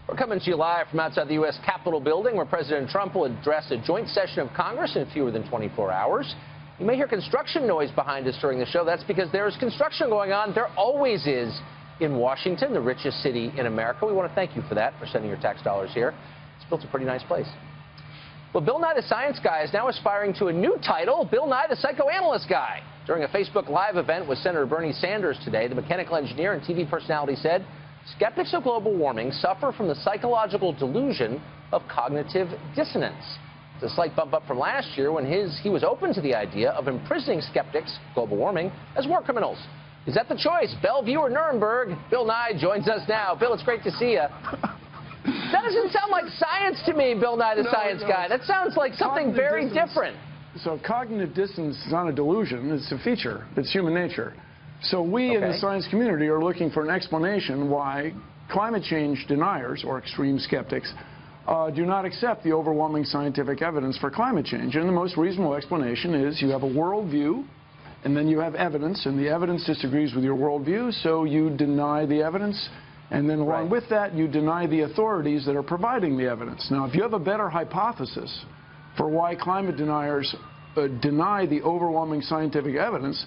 We're coming to you live from outside the U.S. Capitol building, where President Trump will address a joint session of Congress in fewer than 24 hours. You may hear construction noise behind us during the show. That's because there is construction going on. There always is in Washington, the richest city in America. We want to thank you for that, for sending your tax dollars here. It's built a pretty nice place. Well, Bill Nye, the science guy, is now aspiring to a new title, Bill Nye, the psychoanalyst guy. During a Facebook Live event with Senator Bernie Sanders today, the mechanical engineer and TV personality said, skeptics of global warming suffer from the psychological delusion of cognitive dissonance. It's a slight bump up from last year when he was open to the idea of imprisoning skeptics, global warming, as war criminals. Is that the choice? Bellevue or Nuremberg? Bill Nye joins us now. Bill, it's great to see you. That doesn't sound like science to me, Bill Nye, the science guy. That sounds like something very different. So cognitive dissonance is not a delusion. It's a feature. It's human nature. So we in the science community are looking for an explanation why climate change deniers, or extreme skeptics, do not accept the overwhelming scientific evidence for climate change. And the most reasonable explanation is you have a worldview, and then you have evidence, and the evidence disagrees with your worldview, so you deny the evidence. And then along with that, you deny the authorities that are providing the evidence. Now, if you have a better hypothesis for why climate deniers deny the overwhelming scientific evidence,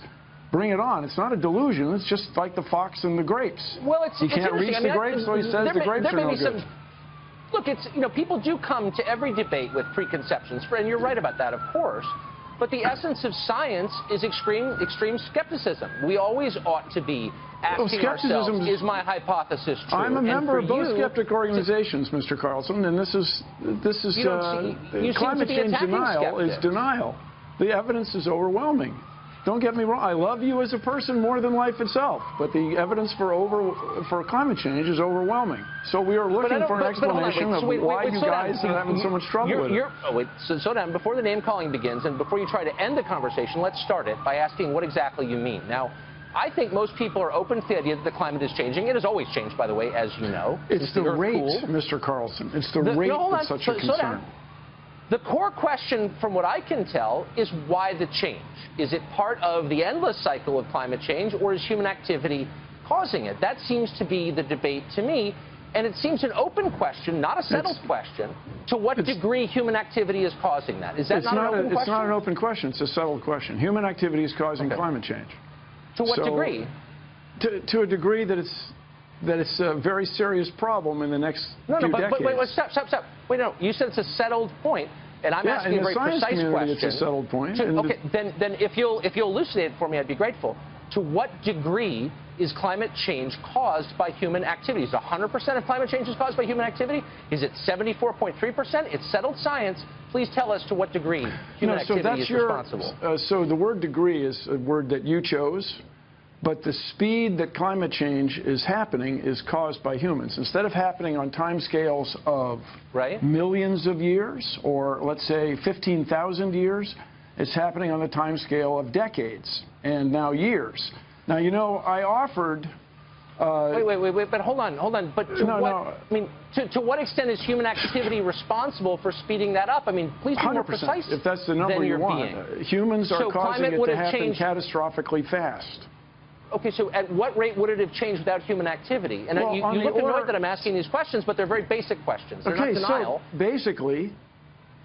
bring it on. It's not a delusion. It's just like the fox and the grapes. Well, he can't reach the grapes, so he says the grapes are no good. Look, people do come to every debate with preconceptions, and you're right about that, of course. But the essence of science is extreme skepticism. We always ought to be asking ourselves, is my hypothesis true? I'm a member of both skeptic organizations, Mr. Carlson, and this is climate change denial is denial. The evidence is overwhelming. Don't get me wrong. I love you as a person more than life itself, but the evidence for climate change is overwhelming. So we are looking for an explanation of why you guys are having so much trouble with it. So down, before the name calling begins, and before you try to end the conversation, let's start it by asking what exactly you mean. Now, I think most people are open to the idea that the climate is changing. It has always changed, by the way, as you know. It's the rate, Mr. Carlson. It's the rate that's such a concern. The core question, from what I can tell, is why the change? Is it part of the endless cycle of climate change, or is human activity causing it? That seems to be the debate to me, and it seems an open question, not a settled question, to what degree human activity is causing that. Is that not an open question? It's not an open question. It's a settled question. Human activity is causing climate change. To what degree? To a degree that it's a very serious problem in the next few decades. But wait, stop. Wait, no, you said it's a settled point, and I'm asking a very precise question. It's a settled point. Then if you'll elucidate it for me, I'd be grateful. To what degree is climate change caused by human activity? Is 100% of climate change is caused by human activity? Is it 74.3%? It's settled science. Please tell us to what degree human activity is responsible. So the word degree is a word that you chose. But the speed that climate change is happening is caused by humans. Instead of happening on timescales of millions of years, or let's say 15,000 years, it's happening on the timescale of decades and now years. Now, you know, I offered... Wait, but hold on. But to what extent is human activity responsible for speeding that up? I mean, please be more precise. If that's the number you want. Humans are causing it to happen catastrophically fast. Okay, so at what rate would it have changed without human activity? And you look annoyed that I'm asking these questions, but they're very basic questions. They're not denial. So basically,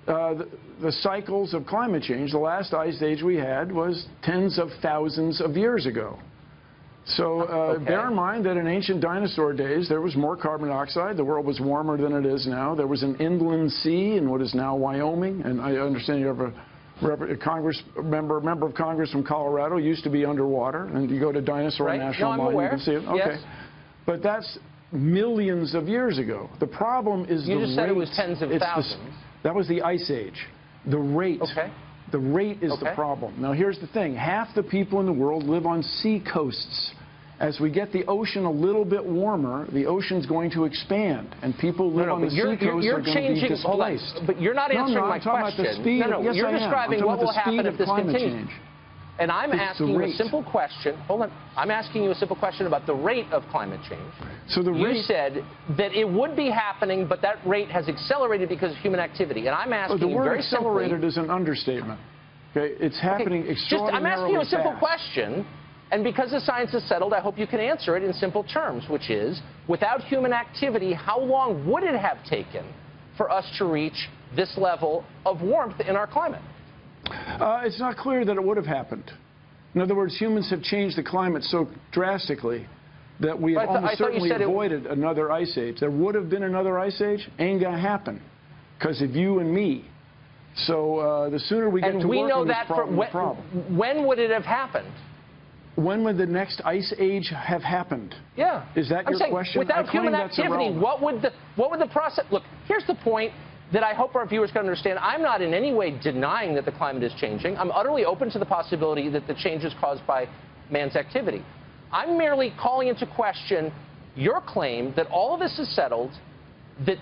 the cycles of climate change, the last ice age we had was tens of thousands of years ago. So bear in mind that in ancient dinosaur days, there was more carbon dioxide. The world was warmer than it is now. There was an inland sea in what is now Wyoming. And I understand you have a member of Congress from Colorado, used to be underwater, and you go to Dinosaur National Mine, you can see it. Okay. Yes. But that's millions of years ago. The problem is you just said it was tens of thousands. That was the ice age. The rate. Okay. The rate is the problem. Now, here's the thing. Half the people in the world live on sea coasts. As we get the ocean a little bit warmer, the ocean's going to expand, and people live on the sea coast are going to be displaced. But you're not answering my question. About the speed you're describing what will happen if this continues. And I'm asking you a simple question. Hold on. I'm asking you a simple question about the rate of climate change. So the rate... You said that it would be happening, but that rate has accelerated because of human activity. And I'm asking you very simply... The word accelerated is an understatement. Okay? It's happening extraordinarily fast. I'm asking you a simple question. And because the science is settled, I hope you can answer it in simple terms, which is, without human activity, how long would it have taken for us to reach this level of warmth in our climate? It's not clear that it would have happened. In other words, humans have changed the climate so drastically that we have almost certainly avoided another ice age. There would have been another ice age, ain't gonna happen because of you and me. So the sooner we get to work on this problem, the problem. When would it have happened? When would the next ice age have happened? Yeah. Is that your question? Without human activity, what would the process... Look, here's the point that I hope our viewers can understand. I'm not in any way denying that the climate is changing. I'm utterly open to the possibility that the change is caused by man's activity. I'm merely calling into question your claim that all of this is settled, that,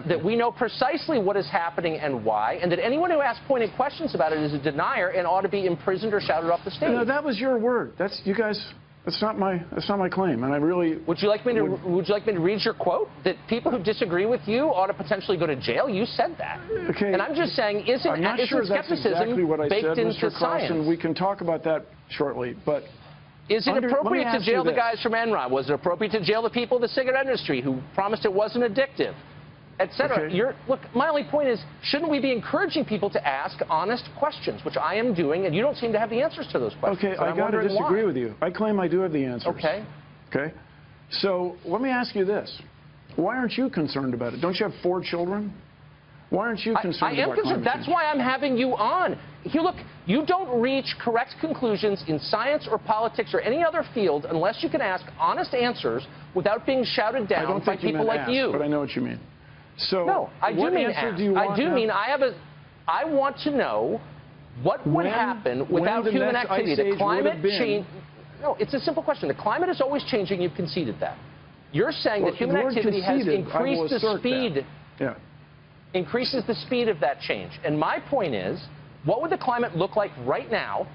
that we know precisely what is happening and why, and that anyone who asks pointed questions about it is a denier and ought to be imprisoned or shouted off the stage. No, that was your word. That's you guys. That's not my claim, and I really. Would you like me to read your quote? That people who disagree with you ought to potentially go to jail? You said that. Okay. And I'm just saying, isn't skepticism that's exactly what I baked said, into Mr. Carlson. science? We can talk about that shortly, but. Is it appropriate to jail the guys from Enron? Was it appropriate to jail the people in the cigarette industry who promised it wasn't addictive, et cetera? Okay. Look, my only point is, shouldn't we be encouraging people to ask honest questions, which I am doing, and you don't seem to have the answers to those questions. Okay, I got to disagree with you. I claim I do have the answers. Okay. Okay. So let me ask you this. Why aren't you concerned about it? Don't you have 4 children? Why aren't you concerned about climate change? That's why I'm having you on. Look, you don't reach correct conclusions in science or politics or any other field unless you can ask honest answers without being shouted down by people like you. But I know what you mean. So no, I do mean ask. I want to know what would happen without human activity. The climate change. No, it's a simple question. The climate is always changing. You've conceded that. You're saying that human activity has increased the speed. Yeah. Increases the speed of that change. And my point is, what would the climate look like right now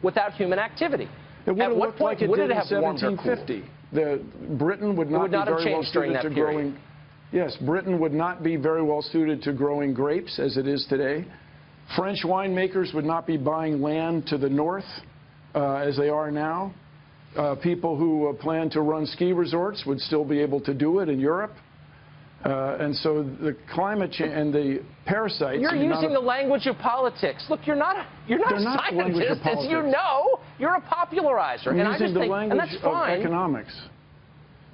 without human activity? At what point would it have warmed or cooled? Britain would not be very well suited to growing. Yes, Britain would not be very well suited to growing grapes as it is today. French winemakers would not be buying land to the north as they are now. People who plan to run ski resorts would still be able to do it in Europe. And so the climate change and the parasites. You're using the language of politics. Look, you're not a scientist, as you know. You're a popularizer, and I just think, and that's fine. Of economics.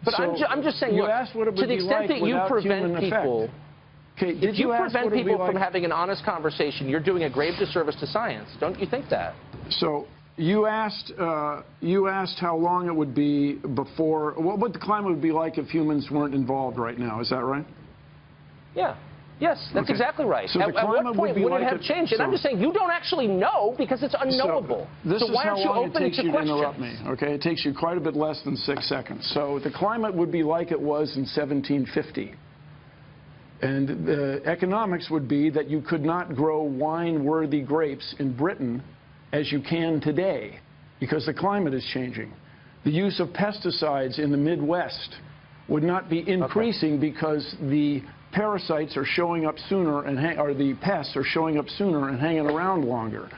But so I'm just saying, look, to the extent that you prevent people, if you prevent people from having an honest conversation, you're doing a grave disservice to science. Don't you think that? So you asked how long it would be before, what the climate would be like if humans weren't involved right now. Is that right? Yeah. Yes, that's exactly right. So at what point would it have changed? And I'm just saying, you don't actually know because it's unknowable. So why aren't you open to questions? This is how long it takes you to interrupt me, okay? It takes you quite a bit less than 6 seconds. So the climate would be like it was in 1750. And economics would be that you could not grow wine-worthy grapes in Britain as you can today because the climate is changing. The use of pesticides in the Midwest would not be increasing because the parasites are showing up sooner or the pests are showing up sooner and hanging around longer.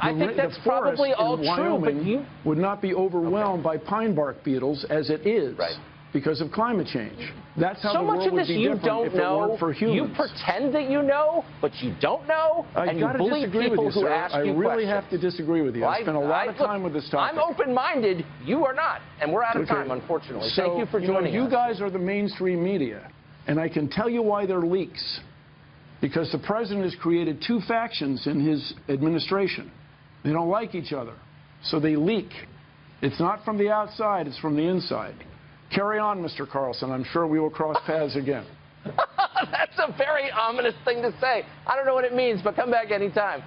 I think that's probably all true, but you would not be overwhelmed by pine bark beetles as it is because of climate change. That's how the world would be different if it weren't for humans. You pretend that you know, but you don't know, and you bully people who ask you questions. I really have to disagree with you. I spent a lot of time with this topic. I'm open-minded. You are not, and we're out of time, unfortunately. Thank you for joining us. You guys are the mainstream media. And I can tell you why they're leaks. Because the president has created 2 factions in his administration. They don't like each other. So they leak. It's not from the outside, it's from the inside. Carry on, Mr. Carlson. I'm sure we will cross paths again. That's a very ominous thing to say. I don't know what it means, but come back anytime.